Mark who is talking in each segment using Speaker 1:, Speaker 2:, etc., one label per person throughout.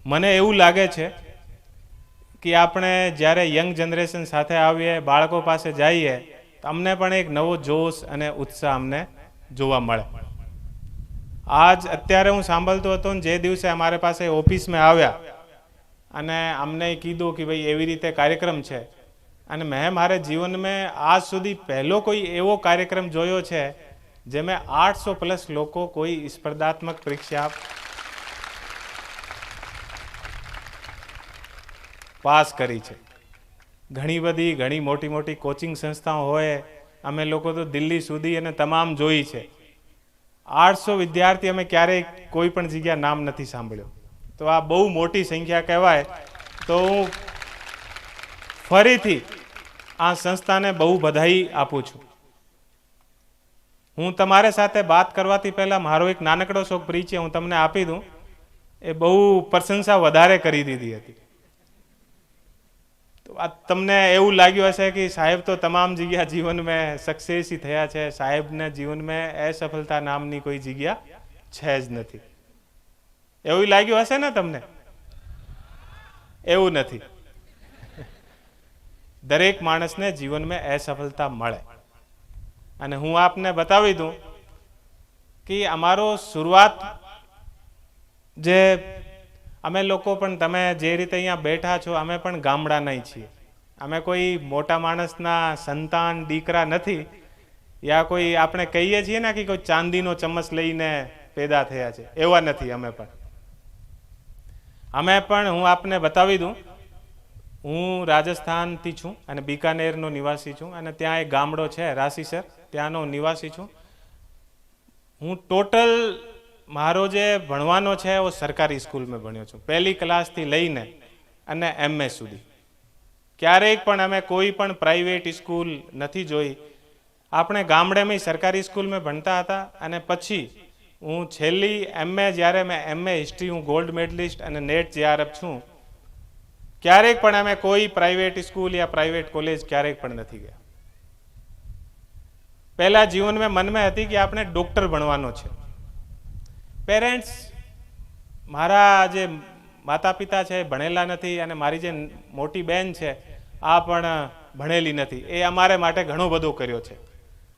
Speaker 1: મને એવું લાગે છે કે આપણે જ્યારે યંગ જનરેશન સાથે આવીએ, બાળકો પાસે જઈએ, તો અમને પણ એક નવો જોશ અને ઉત્સાહ અમને જોવા મળે. અત્યારે હું સાંભળતો હતો ને જે દિવસે અમારે પાસે ઓફિસમાં આવ્યા અને અમને કીધું કે ભાઈ એવી રીતે કાર્યક્રમ છે, અને મેં મારે જીવનમાં આજ સુધી પહેલો કોઈ એવો કાર્યક્રમ જોયો છે જેમાં 800+ લોકો કોઈ સ્પર્ધાત્મક પરીક્ષા પાસ કરી છે. ઘણી મોટી મોટી કોચિંગ સંસ્થાઓ હોય, અમે લોકો તો દિલ્હી સુધી અને તમામ જોઈ છે. 800 વિદ્યાર્થી અમે ક્યારેય કોઈ પણ જગ્યા નામ નથી સાંભળ્યો. તો આ બહુ મોટી સંખ્યા કહેવાય. તો હું ફરીથી આ સંસ્થાને બહુ બધાઈ આપું છું. હું તમારી સાથે વાત કરવાથી પહેલાં મારો એક નાનકડો શોખ પરિચય હું તમને આપી દઉં. એ બહુ પ્રશંસા વધારે કરી દીધી હતી. તો આ તમને એવું લાગ્યું હશે કે સાહેબ તો તમામ જગ્યા જીવનમાં સક્સેસી થયા છે, સાહેબના જીવનમાં અસફળતા નામની કોઈ જગ્યા છે જ નથી. એવું લાગ્યું હશે ને તમને? એવું નથી. દરેક માણસને જીવનમાં અસફળતા મળે. અને હું આપને બતાવી દઉં કે અમારો શરૂઆત જે અમે લોકો પણ, તમે જે રીતે અહીંયા બેઠા છો, અમે પણ ગામડાના છીએ. અમે કોઈ મોટા માણસના સંતાન દીકરા નથી, યા કોઈ આપણે કહીએ છીએ ને કે કોઈ ચાંદીનો ચમચ લઈને પેદા થયા છે, એવા નથી. અમે પણ હું આપને બતાવી દઉં, હું રાજસ્થાનથી છું અને બિકાનેરનો નિવાસી છું, અને ત્યાં એક ગામડો છે રાશીસર, ત્યાંનો નિવાસી છું. હું ટોટલ મારો જે ભણવાનો છે એ સરકારી સ્કૂલમાં ભણ્યો છું, પહેલી ક્લાસથી લઈને અને MA સુધી. ક્યારેક પણ અમે કોઈ પણ પ્રાઇવેટ સ્કૂલ નથી જોઈ. આપણે ગામડેમાં સરકારી સ્કૂલમાં ભણતા હતા. અને પછી હું છેલ્લી MA, જ્યારે મેં MA હિસ્ટ્રી, હું ગોલ્ડ મેડલિસ્ટ અને નેટ JRF છું, ક્યારેક પણ અમે કોઈ પ્રાઇવેટ સ્કૂલ યા પ્રાઇવેટ કોલેજ ક્યારેક પણ નથી ગયા. પહેલા જીવનમાં મનમાં હતી કે આપણે ડૉક્ટર બનવાનો છે. પેરેન્ટ્સ, મારા જે માતા પિતા છે ભણેલા નથી, અને મારી જે મોટી બહેન છે આ પણ ભણેલી નથી. એ અમારે માટે ઘણો બધો કર્યો છે.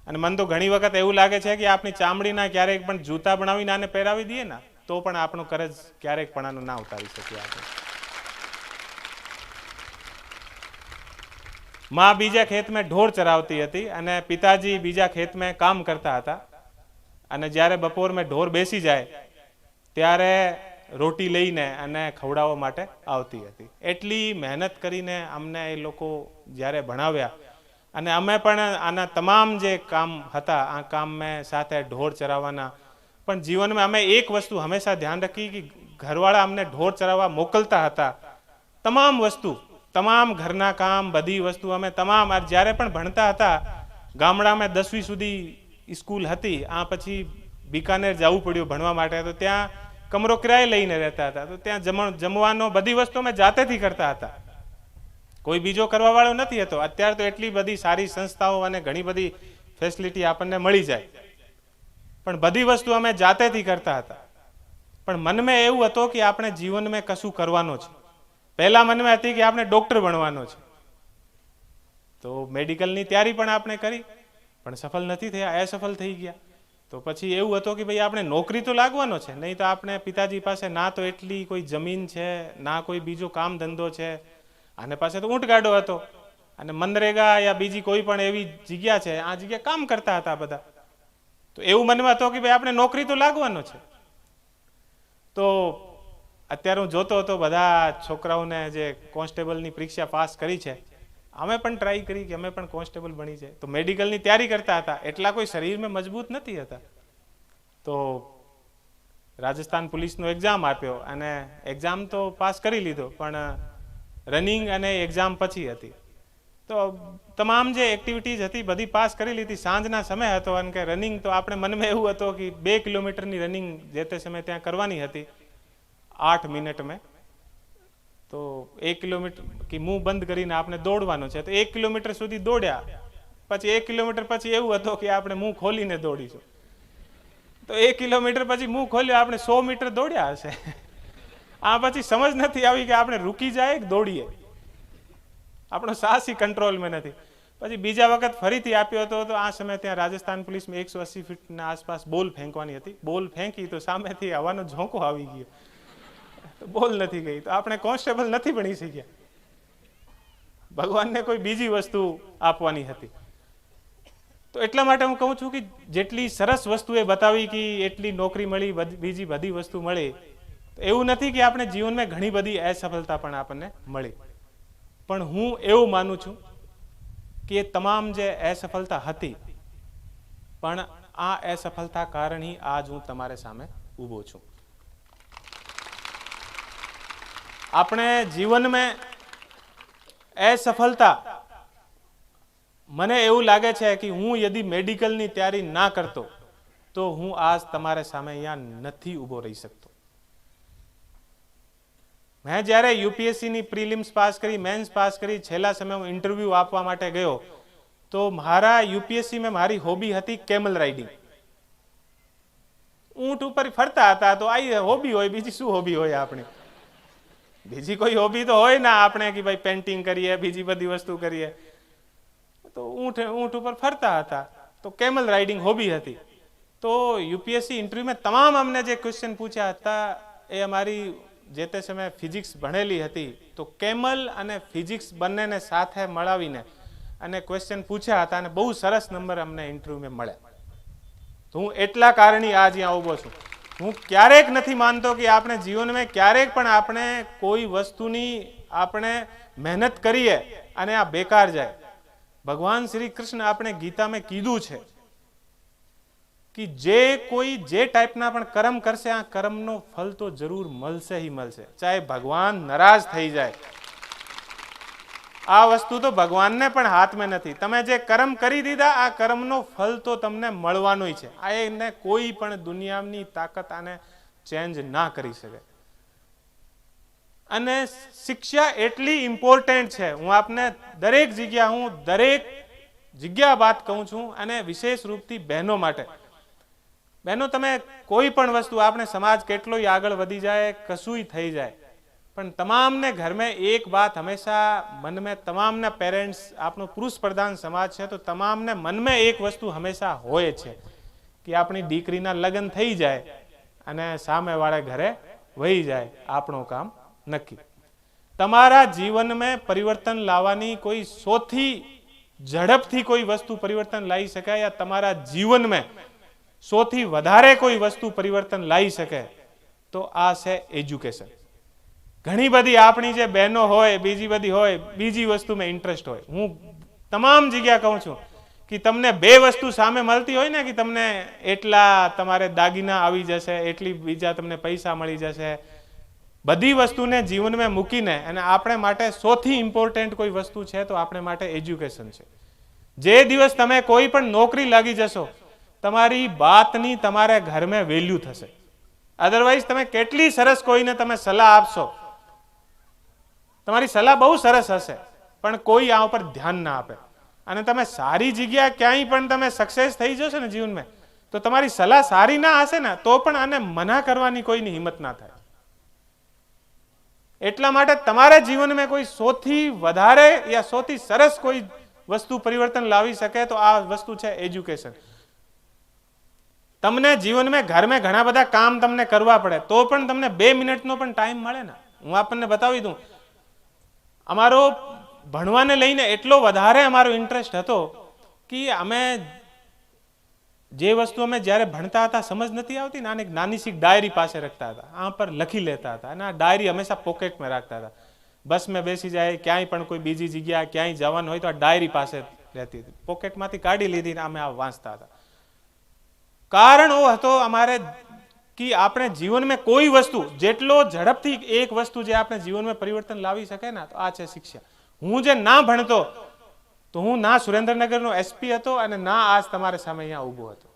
Speaker 1: અને મને તો ઘણી વખત એવું લાગે છે કે આપણી ચામડીના ક્યારેક પણ જૂતા બનાવીને આને પહેરાવી દઈએ ને, તો પણ આપણું કરજ ક્યારેક પણ આનું ના ઉતારી શકીએ આપણે. માં બીજા ખેતમાં ઢોર ચરાવતી હતી અને પિતાજી બીજા ખેતમાં કામ કરતા હતા. અને જ્યારે બપોરમાં ઢોર બેસી જાય ત્યારે રોટી લઈને અને ખવડાવવા માટે આવતી હતી. એટલી મહેનત કરીને અમને એ લોકો જ્યારે ભણાવ્યા, અને અમે પણ આના તમામ જે કામ હતા, આ કામ મેં સાથે ઢોર ચરાવવાના. પણ જીવનમાં અમે એક વસ્તુ હંમેશા ધ્યાન રાખી કે ઘરવાળા અમને ઢોર ચરાવવા મોકલતા હતા, તમામ વસ્તુ, તમામ ઘરના કામ, બધી વસ્તુ અમે તમામ, જ્યારે પણ ભણતા હતા, ગામડામાં 10વી સુધી સ્કૂલ હતી, આ પછી બિકાનેર જવું પડ્યું ભણવા માટે. તો ત્યાં કમરો કિરાયે લઈને રહેતા હતા. તો ત્યાં જમવાનો, બધી વસ્તુ અમે જાતેથી કરતા હતા, કોઈ બીજો કરવા વાળો નથી હતો. અત્યારે તો એટલી બધી સારી સંસ્થાઓ અને ઘણી બધી ફેસિલિટી આપણને મળી જાય, પણ બધી વસ્તુ અમે જાતેથી કરતા હતા. પણ મનમાં એવું હતું કે આપણે જીવનમાં કશું કરવાનો છે. પહેલા મનમાં હતી કે આપણે ડૉક્ટર બનવાનો છે. તો મેડિકલની તૈયારી પણ આપણે કરી, પણ સફળ નથી થયા, અસફળ થઈ ગયા. તો પછી એવું હતું કે ભાઈ આપણે નોકરી તો લાગવાનો છે, નહીં તો આપણે પિતાજી પાસે ના તો એટલી કોઈ જમીન છે, ના કોઈ બીજો કામ ધંધો છે. આને પાસે તો ઊંટગાડો હતો, અને મનરેગા યા બીજી કોઈ પણ એવી જગ્યા છે, આ જગ્યા કામ કરતા હતા બધા. તો એવું મનમાં હતું કે ભાઈ આપણે નોકરી તો લાગવાનો છે. તો અત્યારે હું જોતો હતો બધા છોકરાઓને જે કોન્સ્ટેબલની પરીક્ષા પાસ કરી છે, અમે પણ ટ્રાય કરી કે અમે પણ કોન્સ્ટેબલ બની છે. તો મેડિકલની તૈયારી કરતા હતા, એટલા કોઈ શરીરમાં મજબૂત નથી હતા. તો રાજસ્થાન પોલીસનો એક્ઝામ આપ્યો અને એક્ઝામ તો પાસ કરી લીધો, પણ રનિંગ અને એક્ઝામ પછી હતી. તો તમામ જે એક્ટિવિટીઝ હતી બધી પાસ કરી લીધી. સાંજના સમય હતો, અને કે રનિંગ તો આપણે મનમાં એવું હતું કે 2 કિલોમીટરની રનિંગ જે તે સમયે ત્યાં કરવાની હતી 8 મિનિટમાં. તો 1 કિલોમીટર કે મું બંધ કરીને આપણે દોડવાનું છે. તો 1 કિલોમીટર સુધી દોડ્યા. પછી 1 કિલોમીટર પછી એવું હતું કે આપણે મું ખોલીને દોડીશું. તો 1 કિલોમીટર પછી મું ખોલ્યો, આપણે 100 મીટર દોડ્યા હશે. આ પછી સમજ નથી આવી કે આપણે રૂકી જાય કે દોડીએ, આપણો સાહસ કંટ્રોલમાં નથી. પછી બીજા વખત ફરીથી આપ્યો હતો તો આ સમયે ત્યાં રાજસ્થાન પોલીસમાં 180 ફીટના આસપાસ બોલ ફેંકવાની હતી. બોલ ફેંકી તો સામેથી હવાનો ઝોંકો આવી ગયો, તો બોલ નથી ગઈ. તો આપણે કોન્સ્ટેબલ નથી બની શક્યા, ભગવાનને કોઈ બીજી વસ્તુ આપવાની હતી. તો એટલા માટે હું કહું છું કે જેટલી સરસ વસ્તુ એ બતાવી કે એટલી નોકરી મળી, બીજી બધી વસ્તુ મળી, એવું નથી કે આપણે જીવનમાં ઘણી બધી અસફળતા પણ આપણને મળી. પણ હું એવું માનું છું કે એ તમામ જે અસફળતા હતી, પણ આ અસફળતા કારણે આજ હું તમારી સામે ઊભો છું. આપણે જીવનમાં અસફળતા, મને એવું લાગે છે કે હું યદિ મેડિકલની તૈયારી ના કરતો તો હું આજ તમારા સામે અહીંયા નથી ઊભો રહી શકતો. મેં જ્યારે યુપીએસસીની પ્રિલિમ્સ પાસ કરી, મેન્સ પાસ કરી, છેલ્લા સમયે હું ઇન્ટરવ્યૂ આપવા માટે ગયો તો મારા યુપીએસસીમાં મારી હોબી હતી કેમલ રાઇડિંગ. ઊંટ ઉપર ફરતા હતા. તો આ હોબી હોય, બીજી શું હોબી હોય આપણી? બીજી કોઈ હોબી તો હોય ના આપણે કે ભાઈ પેન્ટિંગ કરીએ, બીજી બધી વસ્તુ કરીએ. તો ઊંટ ઉપર ફરતા હતા, તો કેમલ રાઇડિંગ હોબી હતી. તો યુપીએસસી ઇન્ટરવ્યુમાં તમામ અમને જે ક્વેશ્ચન પૂછ્યા હતા એ અમારી જે તે સમયે ફિઝિક્સ ભણેલી હતી, તો કેમલ અને ફિઝિક્સ બંનેને સાથે મળાવીને અને ક્વેશ્ચન પૂછ્યા હતા અને બહુ સરસ નંબર અમને ઇન્ટરવ્યુમાં મળ્યા. તો હું એટલા કારણે આજ અહીંયા ઊભો છું. હું ક્યારેક નથી માનતો કે આપણે જીવનમાં ક્યારેક પણ આપણે કોઈ વસ્તુની આપણે મહેનત કરીએ અને આ બેકાર જાય. ભગવાન શ્રી કૃષ્ણ આપણે ગીતામાં કીધું છે કે જે કોઈ જે ટાઈપના પણ કર્મ કરશે આ કર્મનો ફલ તો જરૂર મળશે ही મળશે, ચાહે ભગવાન નારાજ થઈ જાય. આ વસ્તુ તો ભગવાનને પણ હાથમાં નથી. તમે જે કર્મ કરી દીધા આ કર્મનો ફલ તો તમને મળવાનો છે. આ એને કોઈ પણ દુનિયાની તાકાત આને ચેન્જ ના કરી શકે. અને શિક્ષા એટલી ઇમ્પોર્ટન્ટ છે. હું આપને દરેક જગ્યા વાત કહું છું, અને વિશેષ રૂપથી બહેનો માટે. બહેનો, તમે કોઈ પણ વસ્તુ, આપણે સમાજ કેટલોય આગળ વધી જાય, કશુંય થઈ જાય, પણ તમામને ઘરમાં એક વાત હંમેશા મનમાં, તમામના પેરેન્ટ્સ, આપણો પુરુષ પ્રધાન સમાજ છે તો તમામને મનમાં એક વસ્તુ હંમેશા હોય છે કે આપણી દીકરીના લગ્ન થઈ જાય અને સામેવાળા ઘરે વહી જાય, આપણું કામ નક્કી. તમારા જીવનમાં પરિવર્તન લાવવાની કોઈ સૌથી ઝડપથી કોઈ વસ્તુ પરિવર્તન લાવી શકાય, યા તમારા જીવનમાં સૌથી વધારે કોઈ વસ્તુ પરિવર્તન લાવી શકે તો આ છે એજ્યુકેશન. ઘણી બધી આપણી જે બહેનો હોય, બીજી બધી હોય, બીજી વસ્તુમાં ઇન્ટરેસ્ટ હોય. હું તમામ જગ્યા કહું છું કે તમને બે વસ્તુ સામે મળતી હોય ને, કે તમને એટલા તમારે દાગીના આવી જશે, એટલી બીજા તમને પૈસા મળી જશે, બધી વસ્તુને જીવનમાં મૂકીને અને આપણે માટે સૌથી ઇમ્પોર્ટન્ટ કોઈ વસ્તુ છે તો આપણે માટે એજ્યુકેશન છે. જે દિવસ તમે કોઈ પણ નોકરી લાગી જશો, તમારી બાતની તમારા ઘરમાં વેલ્યુ થશે. અધરવાઇઝ તમે કેટલી સરસ કોઈને તમે સલાહ આપશો, તમારી સલાહ બહુ સરસ હશે, પણ કોઈ આ ઉપર ધ્યાન ના આપે, અને તમે સારી જગ્યા ક્યાંય પણ તમે સક્સેસ થઈ જશો ને જીવનમાં, તો તમારી સલાહ સારી ના હશે ને તો પણ આને મના કરવાની કોઈની હિંમત ના થાય. એટલા માટે તમારા જીવનમાં કોઈ સૌથી વધારે યા સૌથી સરસ કોઈ વસ્તુ પરિવર્તન લાવી શકે તો આ વસ્તુ છે એજ્યુકેશન. તમને જીવનમાં ઘરમાં ઘણા બધા કામ તમને કરવા પડે તો પણ તમને 2 મિનિટનો પણ ટાઈમ મળે ને. હું આપણને બતાવી દઉં, અમારો ભણવાને લઈને એટલો વધારે અમારો ઇન્ટરેસ્ટ હતો કે અમે જે વસ્તુ અમે જ્યારે ભણતા હતા સમજ નથી આવતી ને, આને નાની સી ડાયરી પાસે રાખતા હતા, આ પર લખી લેતા હતા, અને આ ડાયરી હંમેશા પોકેટમાં રાખતા હતા. બસમાં બેસી જાય, ક્યાંય પણ કોઈ બીજી જગ્યા ક્યાંય જવાનું હોય તો આ ડાયરી પાસે રહેતી હતી, પોકેટમાંથી કાઢી લીધી ને અમે આ વાંચતા હતા. કારણ એ હતો અમારે કે આપણે જીવનમાં કોઈ વસ્તુ જેટલો ઝડપથી એક વસ્તુ જે આપણે જીવનમાં પરિવર્તન લાવી શકે ને તો આ છે શિક્ષા. હું જે ના ભણતો તો હું ના સુરેન્દ્રનગરનો એસપી હતો અને ના આજ તમારા સામે અહીંયા ઊભો હતો.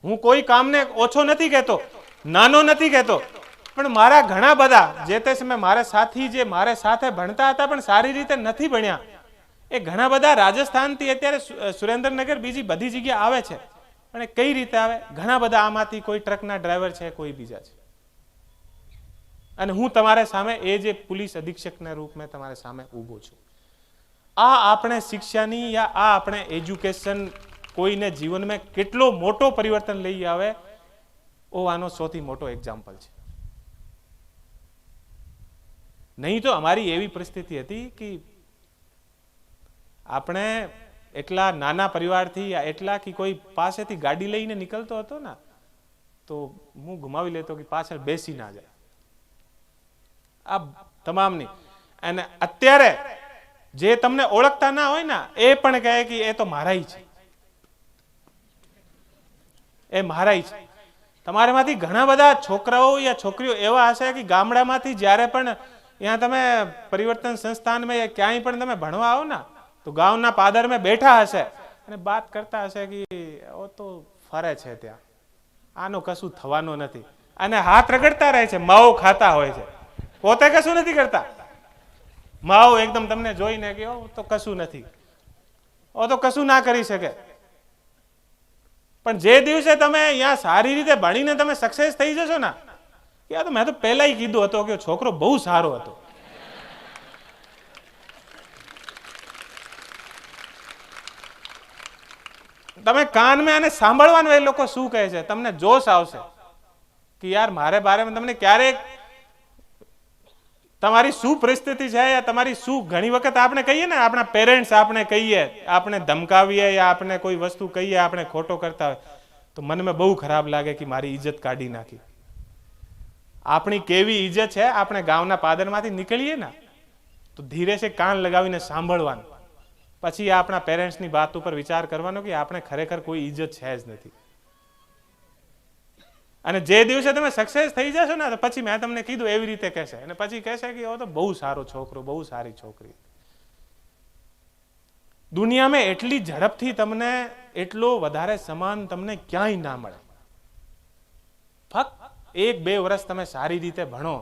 Speaker 1: હું કોઈ કામને ઓછો નથી કહેતો, નાનો નથી કહેતો, પણ મારા ઘણા બધા જે તે સમયે મારા સાથી જે મારે સાથે ભણતા હતા પણ સારી રીતે નથી ભણ્યા, એ ઘણા બધા રાજસ્થાનથી અત્યારે સુરેન્દ્રનગર બીજી બધી જગ્યા આવે છે. અને કઈ રીતે આવે? ઘણા બધા આમાંથી કોઈ ટ્રકના ડ્રાઈવર છે, કોઈ બીજા છે. અને હું તમારા સામે એ જે પોલીસ અધિક્ષકના રૂપમાં તમારા સામે ઊભો છું. આ આપણે શિક્ષાની યા આ આપણે એજ્યુકેશન કોઈને જીવનમાં કેટલો મોટો પરિવર્તન લઈ આવે આનો સૌથી મોટો એક્ઝામ્પલ છે. નહીં તો અમારી એવી પરિસ્થિતિ હતી કે આપણે એટલા નાના પરિવારથી એટલા કે કોઈ પાસેથી ગાડી લઈને નીકળતો હતો ને તો હું ગુમાવી લેતો કે પાછળ બેસી ના જાય. આ તમામની. અને અત્યારે જે તમને ઓળખતા ના હોય ને એ પણ કહે કે એ તો મારાય છે, એ મારાય છે. તમારામાંથી ઘણા બધા છોકરાઓ યા છોકરીઓ એવા હશે કે ગામડામાંથી જ્યારે પણ ત્યાં તમે પરિવર્તન સંસ્થાનમાં ક્યાંય પણ તમે ભણવા આવો ને તો ગામના પાદરમાં બેઠા હશે અને વાત કરતા હશે કે ઓ તો ફરે છે ત્યાં, આનો કશું થવાનો નથી, અને હાથ રગડતા રહે છે, માવો ખાતા હોય છે, પોતે કશું નથી કરતા. માવો એકદમ તમને જોઈને કે તો કશું નથી, ઓ તો કશું ના કરી શકે. પણ જે દિવસે તમે અહીંયા સારી રીતે ભણીને તમે સક્સેસ થઈ જશો ને, યા તો મેં તો પહેલા કીધું હતો કે છોકરો બહુ સારો હતો. તમે કાનમાં આને સાંભળવાનું એ લોકો શું કહે છે, તમને જોશ આવશે કે યાર મારે બારેમાં તમને ક્યારેક તમારી શું પરિસ્થિતિ છે યા તમારી શું, ઘણી વખત આપણે કહીએ ને આપણા પેરેન્ટ્સ આપણે કહીએ, આપણે ધમકાવીએ યા આપણે કોઈ વસ્તુ કહીએ, આપણે ખોટો કરતા હોય તો મનમાં બહુ ખરાબ લાગે કે મારી ઇજ્જત કાઢી નાખી. આપણી કેવી ઇજ્જત છે, આપણે ગામના પાદરમાંથી નીકળીએ ને તો ધીરે છે કાન લગાવીને સાંભળવાનું, પછી આપણા પેરેન્ટ્સની વાત ઉપર વિચાર કરવાનો કે આપણે ખરેખર કોઈ ઇજ્જત છે જ નથી. અને જે દિવસે તમે સક્સેસ થઈ જશો ને તો પછી મેં તમને કીધું એવી રીતે કહેશે, અને પછી કહેશે કે ઓ તો બહુ સારો છોકરો, બહુ સારી છોકરી. દુનિયામાં એટલી ઝડપથી તમને એટલો વધારે સમાન તમને ક્યાંય ના મળે. ફક્ત 1-2 વર્ષ તમે સારી રીતે ભણો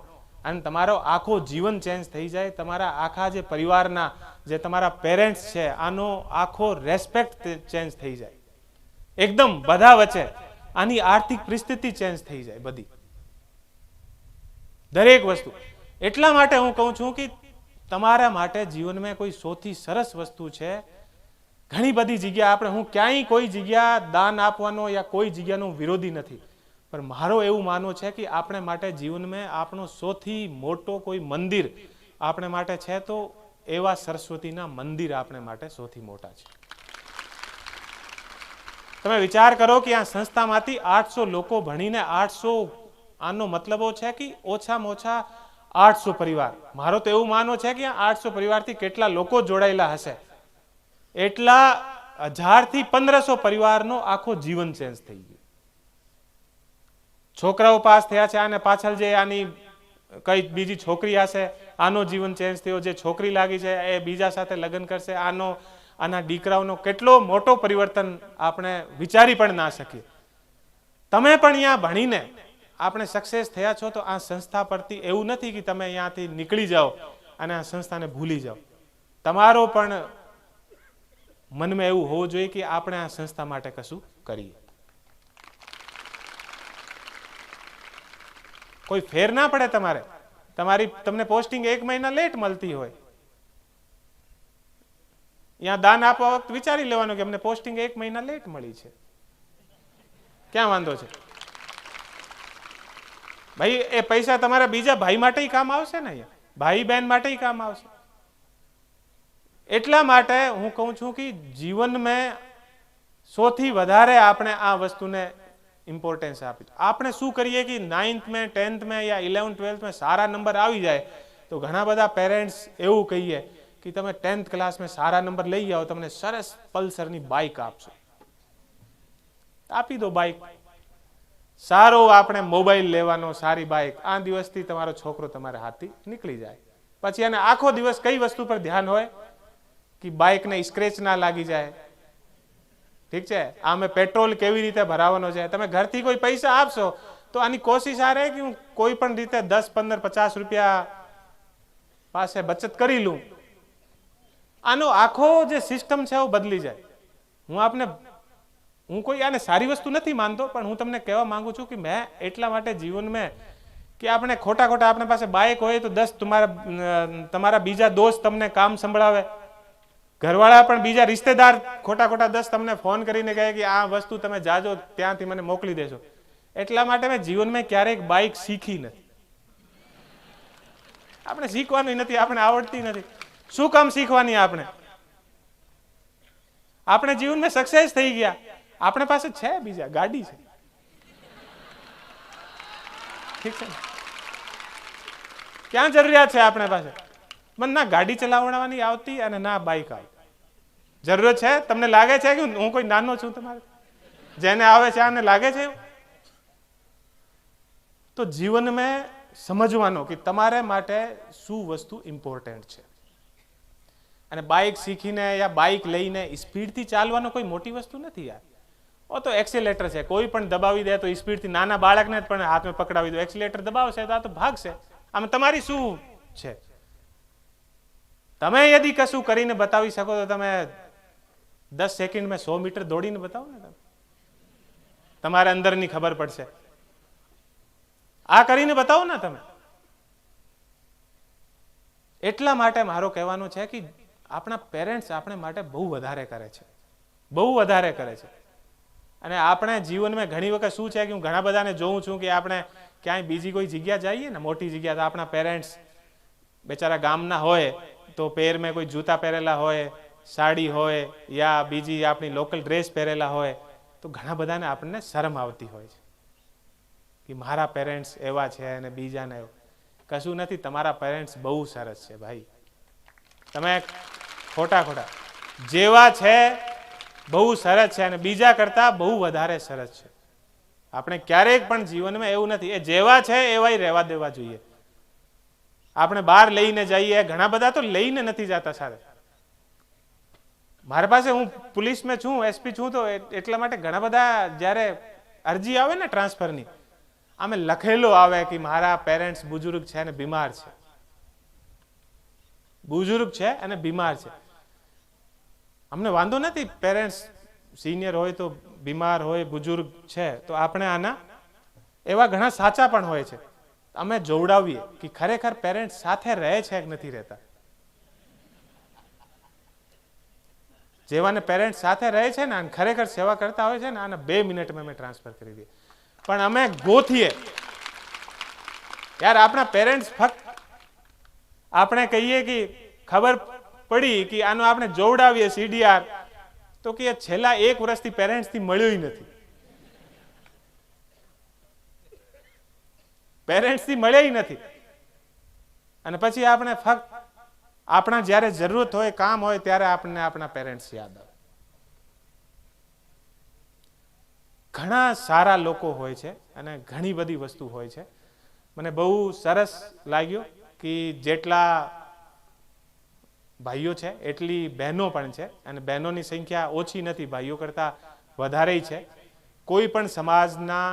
Speaker 1: અને તમારો આખો જીવન ચેન્જ થઈ જાય. તમારા આખા જે પરિવારના જે તમારા પેરેન્ટ્સ છે આનો આખો રેસ્પેક્ટ ચેન્જ થઈ જાય એકદમ બધા વચ્ચે. આની આર્થિક પરિસ્થિતિ ચેન્જ થઈ જાય બધી, દરેક વસ્તુ. એટલા માટે હું કહું છું કે તમારા માટે જીવનમાં કોઈ સૌથી સરસ વસ્તુ છે. ઘણી બધી જગ્યા આપણે, હું ક્યાંય કોઈ જગ્યા દાન આપવાનો યા કોઈ જગ્યાનો વિરોધી નથી, પણ મારો એવું માનવું છે કે આપણે માટે જીવનમાં આપણો સૌથી મોટો કોઈ મંદિર આપણે માટે છે તો એવા સરસ્વતીના મંદિર આપણે માટે સૌથી મોટા છે. તમે વિચાર કરો કે આ સંસ્થામાંથી 800 લોકો ભણીને 800, આનો મતલબો છે કે ઓછામાં ઓછા 800 પરિવાર. મારો તો એવું માનવું છે કે 800 પરિવારથી કેટલા લોકો જોડાયેલા હશે, એટલા 1000થી 1500 પરિવારનો આખો જીવન ચેન્જ થઈ ગયો. છોકરાઓ પાસ થયા છે અને પાછળ જે આની કઈ બીજી છોકરી હશે આનો જીવન ચેન્જ થયો, જે છોકરી લાગી છે એ બીજા સાથે લગ્ન કરશે, આના દીકરાઓનો કેટલો મોટો પરિવર્તન આપણે વિચારી પણ ના શકીએ. તમે પણ અહીંયા ભણીને આપણે સક્સેસ થયા છો તો આ સંસ્થા પરથી એવું નથી કે તમે અહીંયાથી નીકળી જાઓ અને આ સંસ્થાને ભૂલી જાઓ. તમારો પણ મનમાં એવું હોવું જોઈએ કે આપણે આ સંસ્થા માટે કશું કરીએ. કોઈ ફેર ના પડે તમને પોસ્ટિંગ 1 મહિના લેટ મળતી હોય, ત્યાં દાન આપવા વખત વિચારી લેવાનું કે અમને પોસ્ટિંગ 1 મહિના લેટ મળી છે, ક્યાં વાંધો છે ભાઈ? એ પૈસા તમારા બીજા ભાઈ માટે કામ આવશે ને, અહીંયા ભાઈ બહેન માટે કામ આવશે. એટલા માટે હું કહું છું કે જીવનમાં સૌથી વધારે આપણે આ વસ્તુને ઇમ્પોર્ટન્સ આપી. આપણે શું કરીએ કે 9th માં 10th માં યા 11th 12th માં સારા નંબર આવી જાય તો ઘણા બધા પેરેન્ટ્સ એવું કહીએ કે તમે 10th ક્લાસમાં સારા નંબર લઈ જાઓ, તમને સરસ પલ્સરની બાઇક આપશો. આપી દો બાઇક. સારો આપણે મોબાઈલ લેવાનો, સારી બાઇક. આ દિવસથી તમારો છોકરો તમારા હાથથી નીકળી જાય. પછી એને આખો દિવસ કઈ વસ્તુ પર ધ્યાન હોય કે બાઇકને સ્ક્રેચ ના લાગી જાય, ઠીક છે, આમે પેટ્રોલ કેવી રીતે ભરાવાનો છે. તમે ઘરથી કોઈ પૈસા આપશો તો આની કોશિશ આ રહે કે હું કોઈ પણ રીતે 10, 15, 50 રૂપિયા પાસે બચત કરી લઉં. આનો આખો જે સિસ્ટમ છે એ બદલી જાય. હું કોઈ આને સારી વસ્તુ નથી માનતો, પણ હું તમને કહેવા માંગુ છું કે મેં એટલા માટે જીવનમાં કે આપણે ખોટા ખોટા આપણી પાસે બાઇક હોય તો 10 તમારા બીજા દોસ્ત તમને કામ સંભળાવે, ઘરવાળા પણ બીજા રિશ્તેદાર ખોટા ખોટા 10 તમને ફોન કરીને કહે કે આ વસ્તુ તમે જાજો ત્યાંથી મને મોકલી દેશો. એટલા માટે મેં જીવનમાં ક્યારેક બાઇક શીખી નથી. આપણે શીખવાની નથી, આપણે આવડતી નથી. શું કામ શીખવાની? આપણે જીવનમાં સક્સેસ થઈ ગયા, આપણે પાસે છે બીજા ગાડી છે, ઠીક છે, ક્યાં જરૂરિયાત છે આપણે પાસે? મને ના ગાડી ચલાવવાની આવતી અને ના બાઇક આવતી. જરૂરત છે? તમને લાગે છે કે હું કોઈ નાનો છું? તમારે જેને આવે છે આને લાગે છે? તો જીવનમાં સમજવાનો કે તમારે માટે શું વસ્તુ ઇમ્પોર્ટન્ટ છે. અને બાઇક શીખીને યા બાઇક લઈને સ્પીડથી ચાલવાનો કોઈ મોટી વસ્તુ નથી યાર. ઓ તો એક્સિલેટર છે, કોઈ પણ દબાવી દે તો સ્પીડથી, નાના બાળકને પણ હાથમાં પકડાવી દો, એક્સિલેટર દબાવશે તો આ તો ભાગશે. આમ તમારી શું છે? તમે યદિ કશું કરીને બતાવી શકો તો તમે 10 સેકન્ડમાં 100 મીટર દોડીને બતાવો ને, તમારે અંદરની ખબર પડશે. આ કરીને બતાવો ને તમે. એટલા માટે મારો કહેવાનો છે કે આપણા પેરેન્ટ્સ આપણે માટે બહુ વધારે કરે છે, બહુ વધારે કરે છે. અને આપણે જીવનમાં ઘણી વખત શું છે કે હું ઘણા બધાને જોઉં છું કે આપણે ક્યાંય બીજી કોઈ જગ્યા જઈએ ને, મોટી જગ્યા, તો આપણા પેરેન્ટ્સ બેચારા ગામના હોય તો પેરમાં કોઈ જૂતા પહેરેલા હોય, સાડી હોય યા બીજી આપણી લોકલ ડ્રેસ પહેરેલા હોય, તો ઘણા બધાને આપણને શરમ આવતી હોય છે કે મારા પેરેન્ટ્સ એવા છે અને બીજાને એવું. કશું નથી, તમારા પેરેન્ટ્સ બહુ સરસ છે ભાઈ. તમે ખોટા જેવા છે બહુ સરસ છે અને બીજા કરતાં બહુ વધારે સરસ છે. આપણે ક્યારેક પણ જીવનમાં એવું નથી, એ જેવા છે એવાય રહેવા દેવા જોઈએ. આપણે બહાર લઈને જઈએ, ઘણા બધા તો લઈને નથી જતા સાથે. મારા પાસે, હું પોલીસમાં છું, એસપી છું, તો એટલા માટે ઘણા બધા જ્યારે અરજી આવે ને ટ્રાન્સફરની, આમે લખેલો આવે કે મારા પેરેન્ટ્સ બુઝુર્ગ છે અને બીમાર છે, બુઝુર્ગ છે અને બીમાર છે. અમને વાંધો નથી, પેરેન્ટ્સ સિનિયર હોય તો બીમાર હોય, બુઝુર્ગ છે તો આપણે આના એવા ઘણા સાચા પણ હોય છે. અમે જોવડાવીએ કે ખરેખર પેરેન્ટ્સ સાથે રહે છે કે નથી રહેતા. જેવાને પેરેન્ટ્સ સાથે રહે છે ને, ખરેખર સેવા કરતા હોય છે ને, આને 2 મિનિટમાં અમે ટ્રાન્સફર કરી દઈએ. પણ અમે ગોથીએ યાર આપણા પેરેન્ટ્સ. ફક્ત આપણે કહીએ કે ખબર પડી કે આનો આપણે જોવડાવીએ CDR, તો કે છેલ્લા 1 વર્ષથી પેરેન્ટ્સથી મળ્યું નથી, પેરેન્ટ્સથી મળ્યા નથી. અને પછી આપણે ફક્ત આપણા જ્યારે જરૂરત હોય, કામ હોય, ત્યારે આપણને આપણા પેરેન્ટ્સ યાદ આવે. ઘણા સારા લોકો હોય છે અને ઘણી બધી વસ્તુ હોય છે. મને બહુ સરસ લાગ્યો કે જેટલા ભાઈઓ છે એટલી બહેનો પણ છે, અને બહેનોની સંખ્યા ઓછી નથી, ભાઈઓ કરતાં વધારે છે. કોઈ પણ સમાજના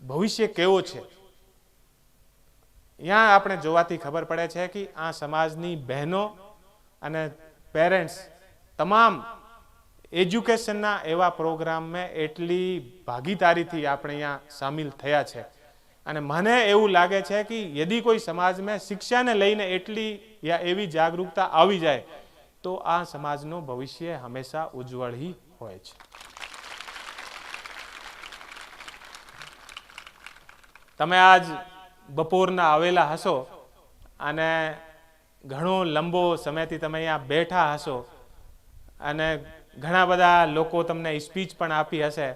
Speaker 1: ભવિષ્ય કેવો છે ત્યાં આપણે જોવાથી ખબર પડે છે કે આ સમાજની બહેનો અને પેરેન્ટ્સ તમામ એજ્યુકેશનના એવા પ્રોગ્રામમાં એટલી ભાગીદારીથી આપણે અહીંયા સામેલ થયા છે. અને મને એવું લાગે છે કે યદિ કોઈ સમાજમાં શિક્ષાને લઈને એટલી યા એવી જાગૃતતા આવી જાય તો આ સમાજનું ભવિષ્ય હંમેશા ઉજ્જવળ ही હોય છે. તમે આજ બપોરના આવેલા હશો અને ઘણો લંબો સમયથી તમે અહીંયા બેઠા હશો અને ઘણા બધા લોકો તમને સ્પીચ પણ આપી હશે.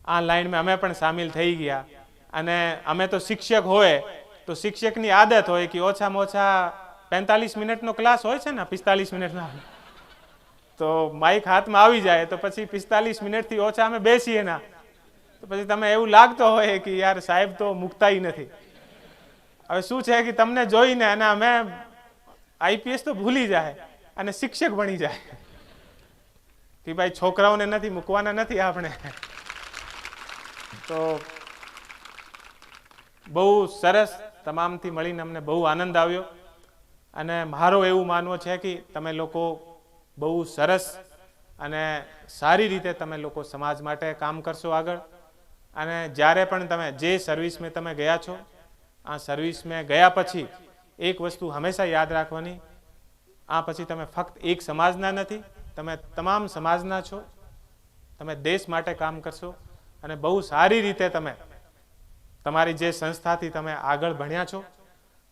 Speaker 1: આ લાઈનમાં અમે પણ સામેલ થઈ ગયા. અને અમે તો શિક્ષક હોય તો શિક્ષકની આદત હોય કે ઓછામાં ઓછા 45 મિનિટનો ક્લાસ હોય છે ને, 45 મિનિટનો, તો માઇક હાથમાં આવી જાય તો પછી 45 મિનિટથી ઓછા અમે બેસીએ ના, તો પછી તમે એવું લાગતો હોય કે યાર સાહેબ તો મુકતાય નથી. હવે શું છે કે તમને જોઈને અને અમે IPS તો ભૂલી જાય અને શિક્ષક બની જાય કે ભાઈ છોકરાઓને નથી મૂકવાના, નથી આપણે. તો બહુ સરસ, તમામથી મળીને અમને બહુ આનંદ આવ્યો. અને મારો એવું માનવું છે કે તમે લોકો બહુ સરસ અને સારી રીતે તમે લોકો સમાજ માટે કામ કરશો આગળ. અને જ્યારે પણ તમે જે સર્વિસમાં તમે ગયા છો, આ સર્વિસમાં ગયા પછી એક વસ્તુ હંમેશા યાદ રાખવાની, આ પછી તમે ફક્ત એક સમાજના નથી, તમે તમામ સમાજના છો. તમે દેશ માટે કામ કરશો અને બહુ સારી રીતે તમે તમારી જે સંસ્થાથી તમે આગળ ભણ્યા છો,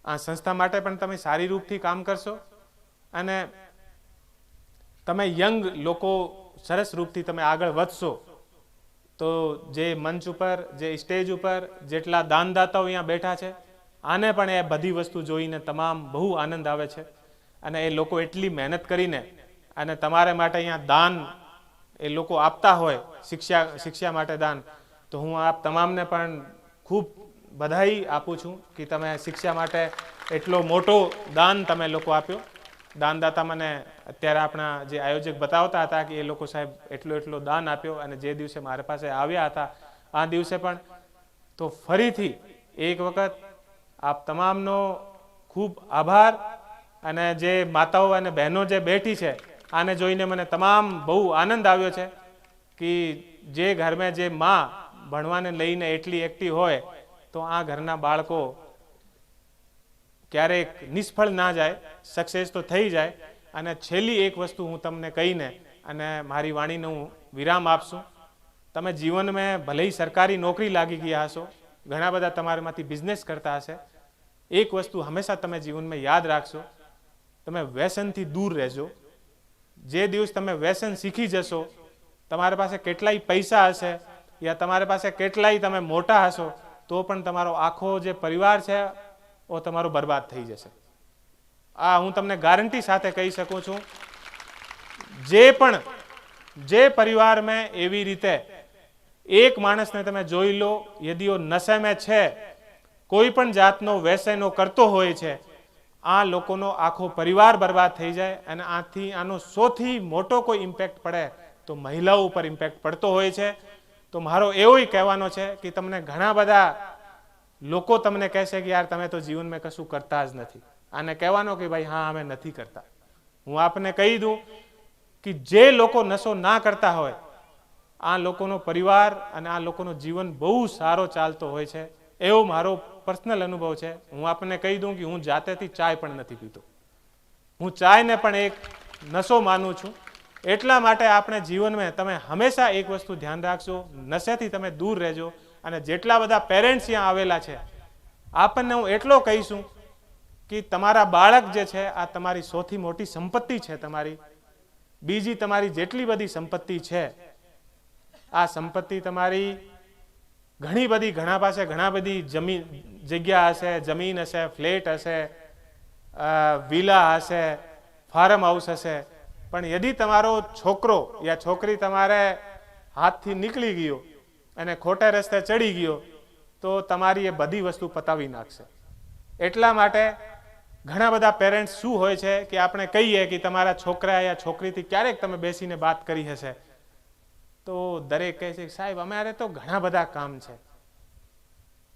Speaker 1: આ સંસ્થા માટે પણ તમે સારી રૂપથી કામ કરશો અને તમે યંગ લોકો સરસ રૂપથી તમે આગળ વધશો. તો જે મંચ ઉપર, જે સ્ટેજ ઉપર જેટલા દાનદાતાઓ અહીંયા બેઠા છે, આને પણ એ બધી વસ્તુ જોઈને તમામ બહુ આનંદ આવે છે અને એ લોકો એટલી મહેનત કરીને અને તમારે માટે અહીંયા દાન એ લોકો આપતા હોય, શિક્ષા માટે દાન, તો હું આપ તમામને પણ ખૂબ બધાઈ આપું છું કે તમે શિક્ષા માટે એટલો મોટો દાન તમે લોકો આપ્યો. દાનદાતા મને અત્યારે આપણા જે આયોજક બતાવતા હતા કે એ લોકો સાહેબ એટલો દાન આપ્યો અને જે દિવસે મારી પાસે આવ્યા હતા આ દિવસે પણ. તો ફરીથી એક વખત આપ તમામનો ખૂબ આભાર. અને જે માતાઓ અને બહેનો જે બેઠી છે આને જોઈને મને તમામ બહુ આનંદ આવ્યો છે કે જે ઘરમાં જે માં ભણવાને લઈને એટલી એક્ટિવ હોય તો આ ઘરના બાળકો ક્યારેક નિષ્ફળ ના જાય, સક્સેસ તો થઈ જાય. અને છેલ્લી એક વસ્તુ હું તમને કહીને અને મારી વાણીને હું વિરામ આપશું. તમે જીવનમાં ભલે સરકારી નોકરી લાગી ગયા હશો, ઘણા બધા તમારામાંથી બિઝનેસ કરતા હશે, એક વસ્તુ હંમેશા તમે જીવનમાં યાદ રાખશો, તમે વ્યસનથી દૂર રહેજો. જે દિવસ તમે વ્યસન શીખી જશો, તમારી પાસે કેટલાય પૈસા હશે યા તમારી પાસે કેટલાય તમે મોટા હશો તો પણ તમારો આખો જે પરિવાર છે ઓ તમારો બરબાદ થઈ જશે. આ હું તમને ગારંટી સાથે કહી શકું છું. જે પરિવારમાં એવી રીતે એક માણસને તમે જોઈ લો, યદિ નશેમાં છે, કોઈ પણ જાતનો વ્યસનો કરતો હોય છે, આ લોકોનો આખો પરિવાર બરબાદ થઈ જાય. અને આનો સૌથી મોટો કોઈ ઇમ્પેક્ટ પડે તો મહિલાઓ ઉપર ઇમ્પેક્ટ પડતો હોય છે. તો મારો એવોય કહેવાનો છે કે તમને ઘણા બધા લોકો તમને કહેશે કે યાર તમે તો જીવનમાં કશું કરતા જ નથી. આને કહેવાનો કે ભાઈ હા અમે નથી કરતા. હું આપને કહી દઉં કે જે લોકો નશો ના કરતા હોય આ લોકોનો પરિવાર અને આ લોકોનો જીવન બહુ સારો ચાલતો હોય છે, એવો મારો પર્સનલ અનુભવ છે. હું આપને કહી દઉં કે હું જાતેથી ચાય પણ નથી પીતો. હું ચાયને પણ એક નશો માનું છું. એટલા માટે આપણે જીવનમાં તમે હંમેશા એક વસ્તુ ધ્યાન રાખજો, નશેથી તમે દૂર રહેજો. અને જેટલા બધા પેરેન્ટ્સ અહીંયા આવેલા છે આપણને હું એટલો કહીશું કે તમારા બાળક જે છે આ તમારી સૌથી મોટી સંપત્તિ છે. તમારી બીજી તમારી જેટલી બધી સંપત્તિ છે આ સંપત્તિ તમારી ઘણા પાસે ઘણા બધી જગ્યા હશે, જમીન હશે, ફ્લેટ હશે, વિલા હશે, ફાર્મ હાઉસ હશે, પણ યદિ તમારો છોકરો યા છોકરી તમારે હાથથી નીકળી ગયો અને ખોટા રસ્તે ચડી ગયો તો તમારી એ બધી વસ્તુ પતાવી નાખશે. એટલા માટે ઘણા બધા પેરેન્ટ્સ શું હોય છે કે આપણે કહીએ કે તમારા છોકરા યા છોકરીથી ક્યારેક તમે બેસીને વાત કરી હશે તો દરેક કહે છે સાહેબ અમારે તો ઘણા બધા કામ છે,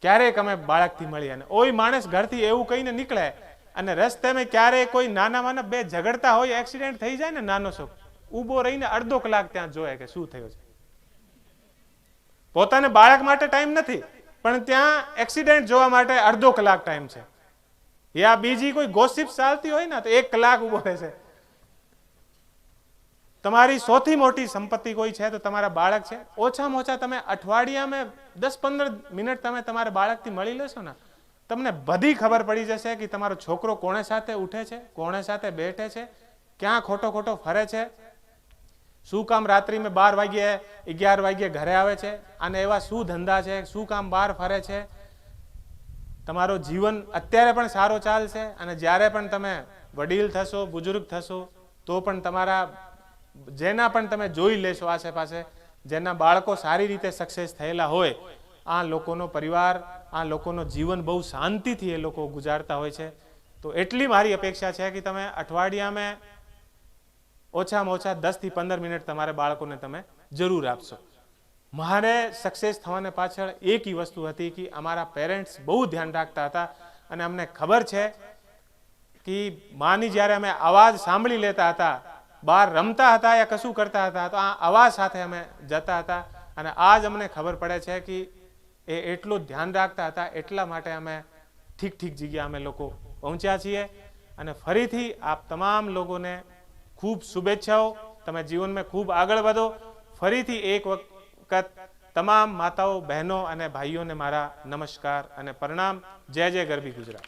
Speaker 1: ક્યારેક અમે બાળકથી મળીએ. અને ઓય માણસ ઘરથી એવું કહીને નીકળે અને રસ્તે ક્યારેક કોઈ નાના બે ઝઘડતા હોય, એક્સિડન્ટ થઈ જાય ને, નાનો શોખ ઊભો રહીને અડધો કલાક ત્યાં જોયે કે શું થયું છે. પોતાને બાળક માટે ટાઈમ નથી પણ ત્યાં એક્સિડન્ટ જોવા માટે અડધો કલાક ટાઈમ છે. યા બીજી કોઈ ગોસિપ ચાલતી હોય ને તો 1 કલાક ઊભો રહેશે. તમારી સૌથી મોટી સંપત્તિ કોઈ છે તો તમારા બાળક છે. ઓછામાં ઓછા તમે અઠવાડિયામાં 10-15 મિનિટ તમે તમારા બાળકથી મળી લેશો ને, તમને બધી ખબર પડી જશે કે તમારો છોકરો કોણે સાથે ઉઠે છે, કોણે સાથે બેઠે છે, ક્યાં ખોટો ફરે છે, શું કામ રાત્રિમાં 12 વાગ્યે 11 વાગ્યે ઘરે આવે છે, અને એવા શું ધંધા છે, શું કામ બહાર ફરે છે. તમારો જીવન અત્યારે પણ સારો ચાલશે અને જ્યારે પણ તમે વડીલ થશો, બુજુર્ગ થશો તો પણ તમારા જેના પણ તમે જોઈ લેશો આસેપાસે જેના બાળકો સારી રીતે સક્સેસ થયેલા હોય, આ લોકોનો પરિવાર, આ લોકોનો જીવન બહુ શાંતિથી એ લોકો ગુજારતા હોય છે. તો એટલી મારી અપેક્ષા છે કે તમે અઠવાડિયામાં ઓછામાં ઓછા 10 થી 15 મિનિટ તમારા બાળકોને તમે જરૂર આપશો. મારે સક્સેસ થવાને પાછળ એક ही વસ્તુ હતી કે અમારા પેરેન્ટ્સ બહુ ધ્યાન રાખતા હતા અને અમને ખબર છે કે માની જ્યારે અમે અવાજ સાંભળી લેતા હતા, બહાર રમતા હતા યા કશું કરતા હતા તો આ અવાજ સાથે અમે જતા હતા. અને આજ અમને ખબર પડે છે કે એ એટલું ધ્યાન રાખતા હતા, એટલા માટે અમે ઠીક ઠીક જગ્યા અમે લોકો પહોંચ્યા છીએ. અને ફરીથી આપ તમામ લોકોને ખૂબ શુભેચ્છાઓ. તમે જીવનમાં ખૂબ આગળ વધો. ફરીથી એક વખત તમામ માતાઓ, બહેનો અને ભાઈઓને મારા નમસ્કાર અને પ્રણામ. જય જય ગરવી ગુજરાત.